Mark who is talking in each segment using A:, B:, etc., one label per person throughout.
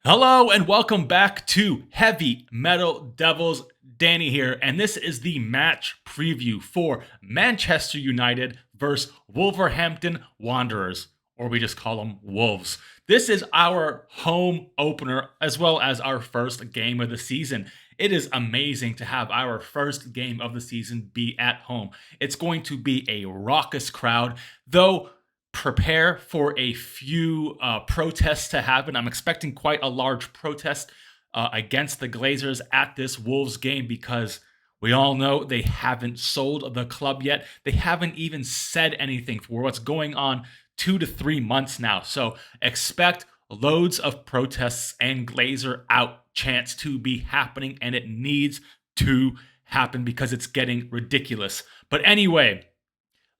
A: Hello and welcome back to Heavy Metal Devils. Danny here, and this is the match preview for Manchester United versus Wolverhampton Wanderers, or we just call them Wolves. This is our home opener as well as our first game of the season. It is amazing to have our first game of the season be at home. It's going to be a raucous crowd, though prepare for a few protests to happen. I'm expecting quite a large protest against the Glazers at this Wolves game because we all know they haven't sold the club yet. They haven't even said anything for what's going on 2 to 3 months now. So expect loads of protests and Glazer out chants to be happening, and it needs to happen because it's getting ridiculous. But anyway,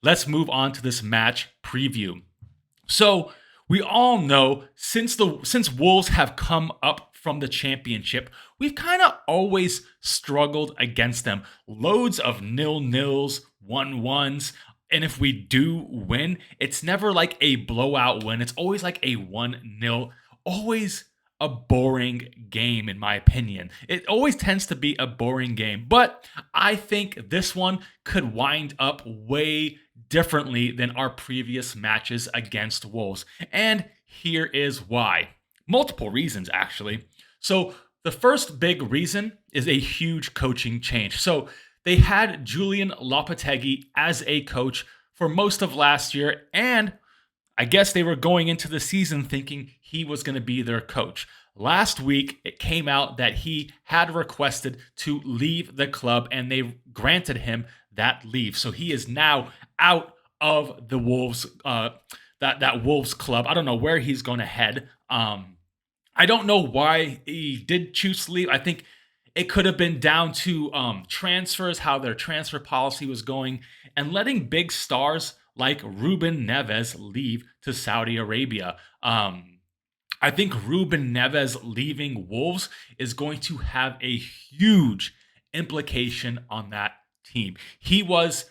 A: let's move on to this match preview. So we all know since Wolves have come up from the championship, we've kind of always struggled against them. Loads of 0-0s, 1-1s, and if we do win, it's never like a blowout win. It's always like a 1-0. Always a boring game, in my opinion. It always tends to be a boring game, but I think this one could wind up way differently than our previous matches against Wolves. And here is why. Multiple reasons, actually. So, the first big reason is a huge coaching change. So, they had Julian Lopetegui as a coach for most of last year, and I guess they were going into the season thinking he was going to be their coach. Last week, it came out that he had requested to leave the club, and they granted him that leave. So he is now out of the Wolves, that Wolves club. I don't know where he's going to head. I don't know why he did choose to leave. I think it could have been down to transfers, how their transfer policy was going, and letting big stars like Ruben Neves leave to Saudi Arabia. I think Ruben Neves leaving Wolves is going to have a huge implication on that team. He was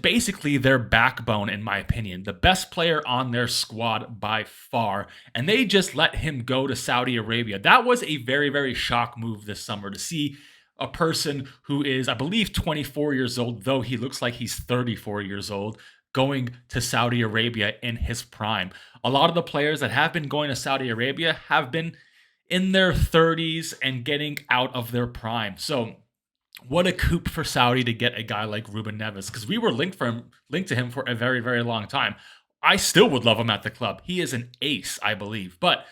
A: basically their backbone, in my opinion, the best player on their squad by far, and they just let him go to Saudi Arabia. That was a very, very shock move this summer to see a person who is, I believe, 24 years old, though he looks like he's 34 years old, going to Saudi Arabia in his prime. A lot of the players that have been going to Saudi Arabia have been in their 30s and getting out of their prime. So what a coup for Saudi to get a guy like Ruben Neves, because we were linked to him for a very, very long time. I still would love him at the club. He is an ace, I believe. But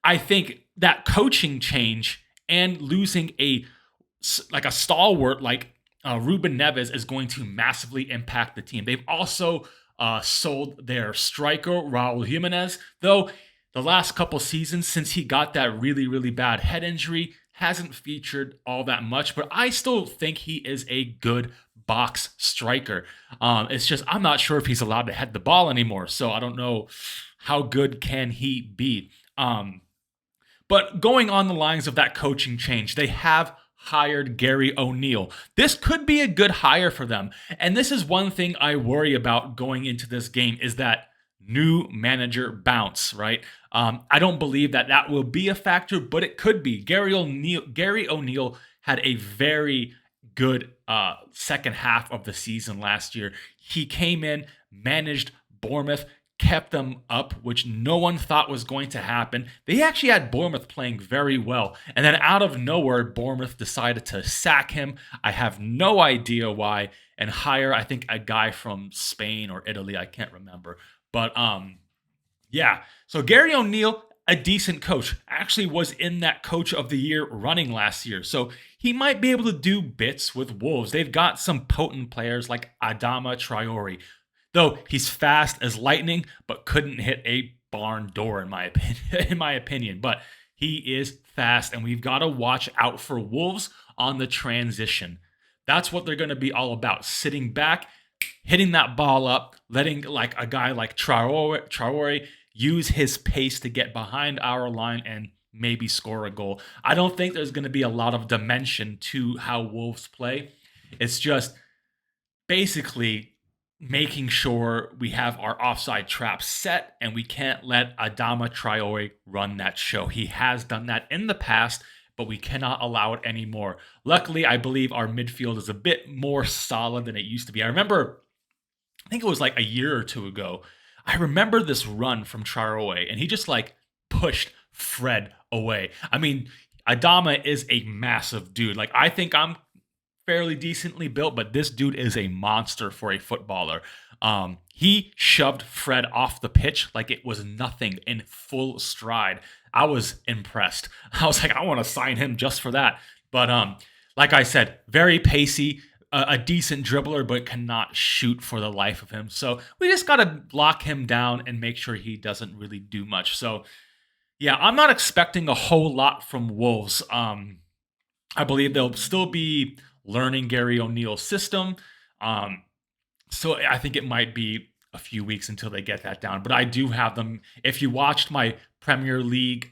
A: I think that coaching change and losing a stalwart like Ruben Neves is going to massively impact the team. They've also sold their striker, Raul Jimenez, though the last couple seasons since he got that really, really bad head injury, hasn't featured all that much, but I still think he is a good box striker. It's just I'm not sure if he's allowed to head the ball anymore, so I don't know how good can he be. But going on the lines of that coaching change, they have hired Gary O'Neill. This could be a good hire for them. And this is one thing I worry about going into this game is that new manager bounce, right? I don't believe that will be a factor, but it could be. Gary O'Neill had a very good second half of the season last year. He came in, managed Bournemouth, kept them up, which no one thought was going to happen. They actually had Bournemouth playing very well. And then out of nowhere, Bournemouth decided to sack him. I have no idea why, and hire, I think, a guy from Spain or Italy. I can't remember. But yeah. So Gary O'Neill, a decent coach, actually was in that coach of the year running last year. So he might be able to do bits with Wolves. They've got some potent players like Adama Traore, though he's fast as lightning, but couldn't hit a barn door in my opinion. But he is fast, and we've got to watch out for Wolves on the transition. That's what they're going to be all about: sitting back, hitting that ball up, letting like a guy like Traore use his pace to get behind our line and maybe score a goal. I don't think there's going to be a lot of dimension to how Wolves play. It's just basically making sure we have our offside trap set and we can't let Adama Traore run that show. He has done that in the past, but we cannot allow it anymore. Luckily, I believe our midfield is a bit more solid than it used to be. I remember, I think it was like a year or two ago, I remember this run from Traore and he just like pushed Fred away. I mean, Adama is a massive dude. Like, I think I'm fairly decently built, but this dude is a monster for a footballer. He shoved Fred off the pitch like it was nothing in full stride. I was impressed. I was like, I want to sign him just for that. But like I said, very pacey, a decent dribbler, but cannot shoot for the life of him. So we just got to lock him down and make sure he doesn't really do much. So yeah, I'm not expecting a whole lot from Wolves. I believe they'll still be learning Gary O'Neill's system. So I think it might be a few weeks until they get that down. But I do have them. If you watched my Premier League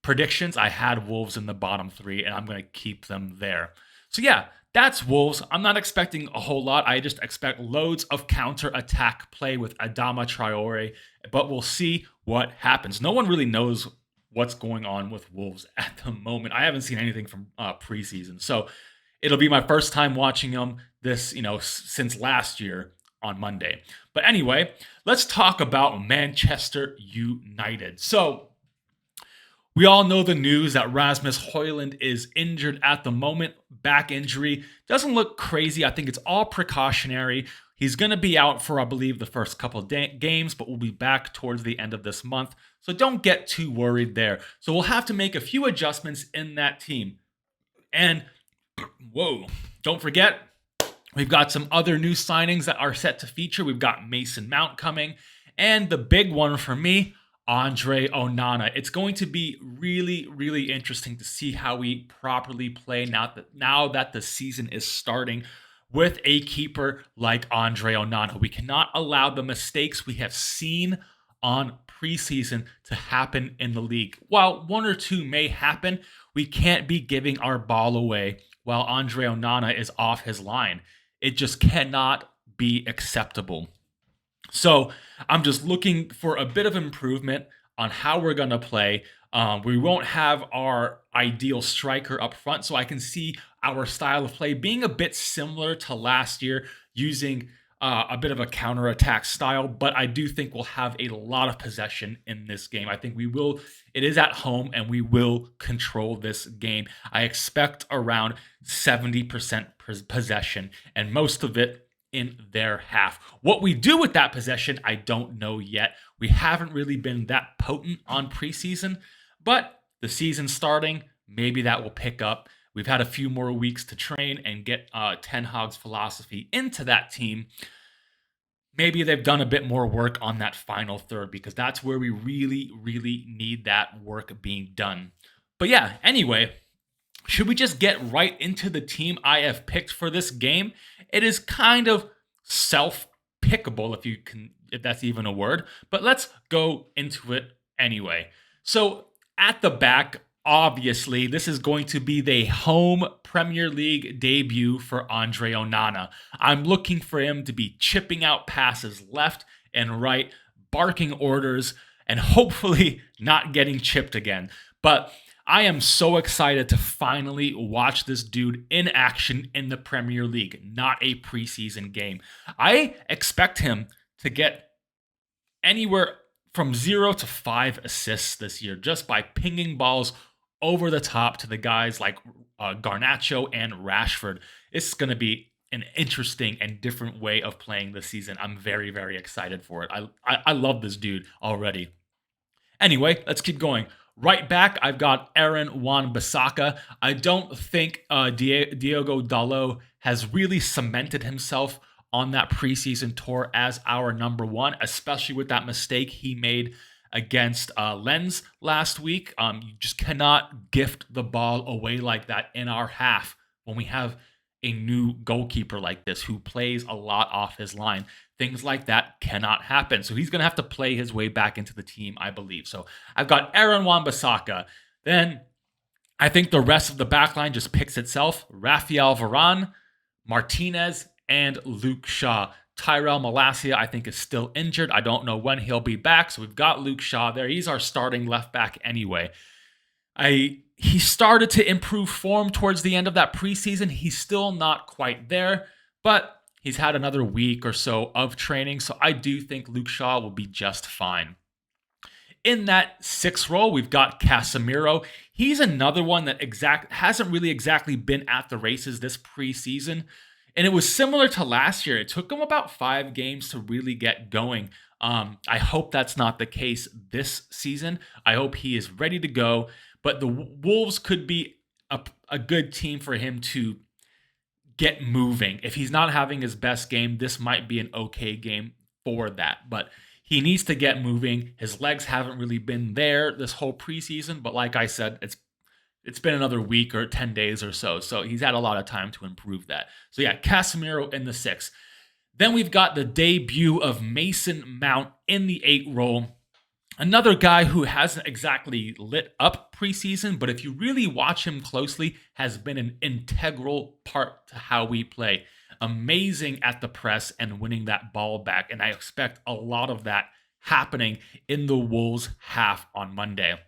A: predictions, I had Wolves in the bottom three, and I'm going to keep them there. So yeah, that's Wolves. I'm not expecting a whole lot. I just expect loads of counter-attack play with Adama Traore, but we'll see what happens. No one really knows what's going on with Wolves at the moment. I haven't seen anything from preseason. So it'll be my first time watching them since last year on Monday. But anyway, let's talk about Manchester United. So we all know the news that Rasmus Højlund is injured at the moment. Back injury. Doesn't look crazy. I think it's all precautionary. He's going to be out for, I believe, the first couple of games, but we'll be back towards the end of this month. So don't get too worried there. So we'll have to make a few adjustments in that team. And, whoa, don't forget, we've got some other new signings that are set to feature. We've got Mason Mount coming. And the big one for me, Andre Onana. It's going to be really, really interesting to see how we properly play now that the season is starting with a keeper like Andre Onana. We cannot allow the mistakes we have seen on preseason to happen in the league. While one or two may happen, we can't be giving our ball away while Andre Onana is off his line. It just cannot be acceptable. So I'm just looking for a bit of improvement on how we're going to play. We won't have our ideal striker up front, so I can see our style of play being a bit similar to last year, using a bit of a counterattack style, but I do think we'll have a lot of possession in this game. I think we will. It is at home, and we will control this game. I expect around 70% possession, and most of it in their half. What we do with that possession, I don't know yet. We haven't really been that potent on preseason, but the season's starting. Maybe that will pick up. We've had a few more weeks to train and get Ten Hag's philosophy into that team. Maybe they've done a bit more work on that final third, because that's where we really, really need that work being done. But yeah, anyway, should we just get right into the team I have picked for this game? It is kind of self-pickable, if that's even a word, but let's go into it anyway. So at the back, obviously, this is going to be the home Premier League debut for Andre Onana. I'm looking for him to be chipping out passes left and right, barking orders, and hopefully not getting chipped again. But I am so excited to finally watch this dude in action in the Premier League, not a preseason game. I expect him to get anywhere from 0 to 5 assists this year just by pinging balls over the top to the guys like Garnacho and Rashford. It's going to be an interesting and different way of playing this season. I'm very, very excited for it. I love this dude already. Anyway, let's keep going. Right back, I've got Aaron Wan-Bissaka. I don't think Diogo Dalot has really cemented himself on that preseason tour as our number one, especially with that mistake he made against Lens last week. You just cannot gift the ball away like that in our half when we have a new goalkeeper like this who plays a lot off his line. Things like that cannot happen. So he's going to have to play his way back into the team, I believe. So I've got Aaron Wan-Bissaka. Then I think the rest of the backline just picks itself. Rafael Varane, Martinez, and Luke Shaw. Tyrell Malacia, I think, is still injured. I don't know when he'll be back. So we've got Luke Shaw there. He's our starting left back anyway. He started to improve form towards the end of that preseason. He's still not quite there, but he's had another week or so of training. So I do think Luke Shaw will be just fine. In that 6th role, we've got Casemiro. He's another one that hasn't really exactly been at the races this preseason. And it was similar to last year. It took him about 5 games to really get going. I hope that's not the case this season. I hope he is ready to go. But the Wolves could be a good team for him to get moving. If he's not having his best game, this might be an okay game for that. But he needs to get moving. His legs haven't really been there this whole preseason. But like I said, it's been another week or 10 days or so. So he's had a lot of time to improve that. So yeah, Casemiro in the 6. Then we've got the debut of Mason Mount in the 8 role. Another guy who hasn't exactly lit up preseason, but if you really watch him closely, has been an integral part to how we play. Amazing at the press and winning that ball back. And I expect a lot of that happening in the Wolves half on Monday.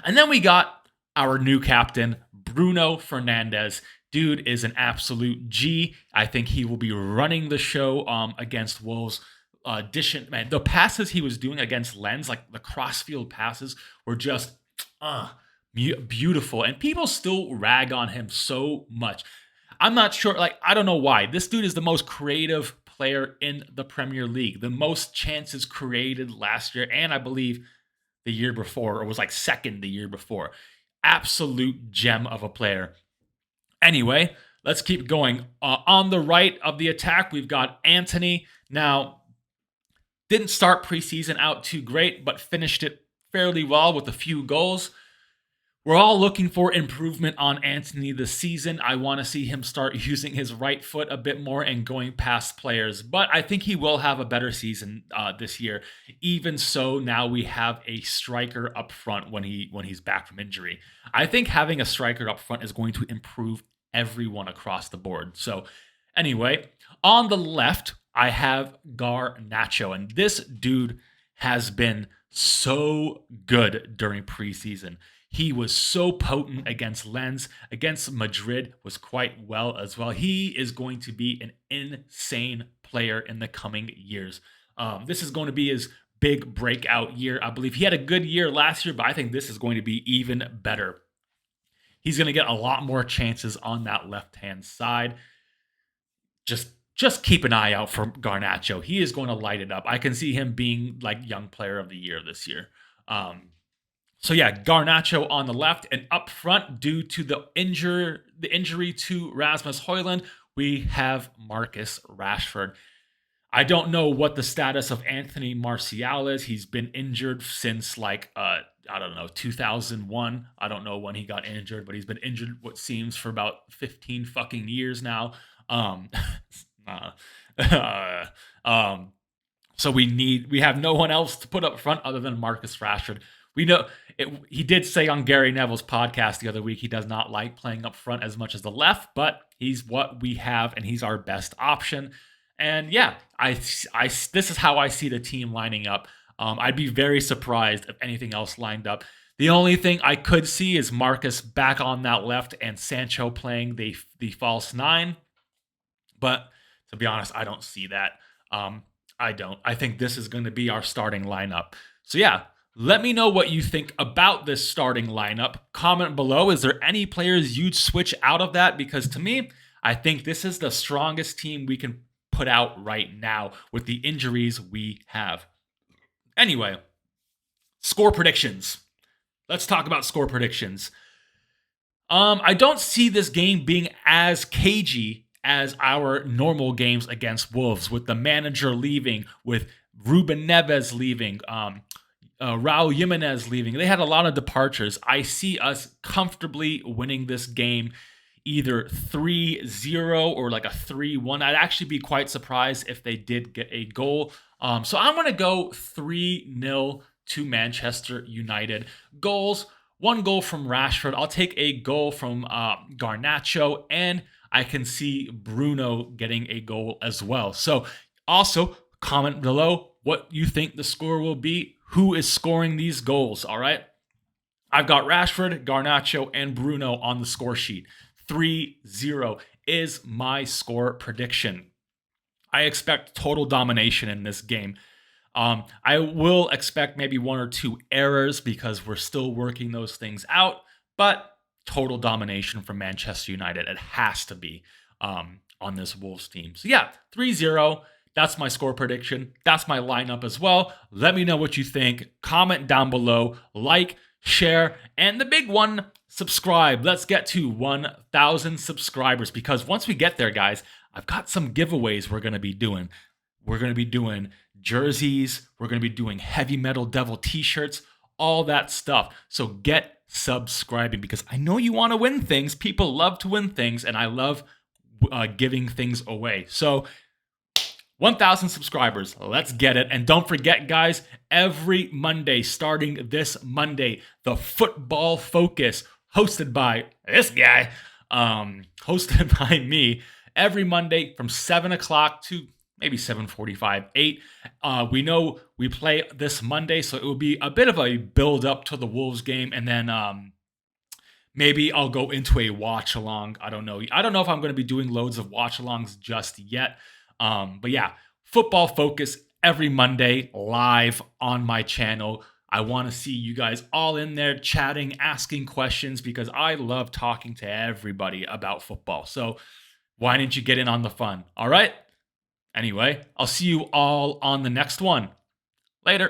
A: And then we got our new captain, Bruno Fernandes. Dude is an absolute G. I think he will be running the show against Wolves. Man, the passes he was doing against Lens, like the crossfield passes, were just beautiful. And people still rag on him so much. I'm not sure. I don't know why. This dude is the most creative player in the Premier League. The most chances created last year, and I believe the year before, or was like second the year before. Absolute gem of a player. Anyway, let's keep going. On the right of the attack, we've got Antony. Now, didn't start preseason out too great, but finished it fairly well with a few goals. We're all looking for improvement on Antony this season. I want to see him start using his right foot a bit more and going past players. But I think he will have a better season this year. Even so, now we have a striker up front when he's back from injury. I think having a striker up front is going to improve everyone across the board. So anyway, on the left, I have Garnacho. And this dude has been so good during preseason. He was so potent against Lens, against Madrid was quite well as well. He is going to be an insane player in the coming years. This is going to be his big breakout year. I believe he had a good year last year, but I think this is going to be even better. He's going to get a lot more chances on that left-hand side. Just keep an eye out for Garnacho. He is going to light it up. I can see him being like young player of the year this year. So yeah, Garnacho on the left, and up front, due to the injury to Rasmus Højlund, we have Marcus Rashford. I don't know what the status of Anthony Martial is. He's been injured since 2001. I don't know when he got injured, but he's been injured what seems for about 15 fucking years now. So we have no one else to put up front other than Marcus Rashford. We know he did say on Gary Neville's podcast the other week he does not like playing up front as much as the left, but he's what we have and he's our best option. And yeah, this is how I see the team lining up. I'd be very surprised if anything else lined up. The only thing I could see is Marcus back on that left and Sancho playing the false 9. But to be honest, I don't see that. I don't. I think this is going to be our starting lineup. So yeah, let me know what you think about this starting lineup. Comment below. Is there any players you'd switch out of that? Because to me, I think this is the strongest team we can put out right now with the injuries we have. Anyway, score predictions. Let's talk about score predictions. I don't see this game being as cagey as our normal games against Wolves, with the manager leaving, with Ruben Neves leaving, Raul Jimenez leaving. They had a lot of departures. I see us comfortably winning this game either 3-0 or like a 3-1. I'd actually be quite surprised if they did get a goal. So I'm going to go 3-0 to Manchester United. Goals, 1 goal from Rashford. I'll take a goal from Garnacho, and I can see Bruno getting a goal as well. So Also, comment below what you think the score will be. Who is scoring these goals? All right. I've got Rashford, Garnacho, and Bruno on the score sheet. 3-0 is my score prediction. I expect total domination in this game. I will expect maybe 1 or 2 errors because we're still working those things out, but total domination from Manchester United. It has to be on this Wolves team. So yeah, 3-0. That's my score prediction. That's my lineup as well. Let me know what you think. Comment down below. Like, share, and the big one, subscribe. Let's get to 1,000 subscribers because once we get there, guys, I've got some giveaways we're going to be doing. We're going to be doing jerseys. We're going to be doing Heavy Metal Devil t-shirts, all that stuff. So get subscribing because I know you want to win things. People love to win things, and I love giving things away. So 1,000 subscribers. Let's get it. And don't forget, guys, every Monday, starting this Monday, the Football Focus, hosted by this guy, hosted by me, every Monday from 7 o'clock to maybe 7:45, 8. We know we play this Monday, so it will be a bit of a build up to the Wolves game, and then maybe I'll go into a watch along. I don't know. I don't know if I'm going to be doing loads of watch alongs just yet. But yeah, Football Focus every Monday live on my channel. I want to see you guys all in there chatting, asking questions because I love talking to everybody about football. So why didn't you get in on the fun? All right. Anyway, I'll see you all on the next one. Later.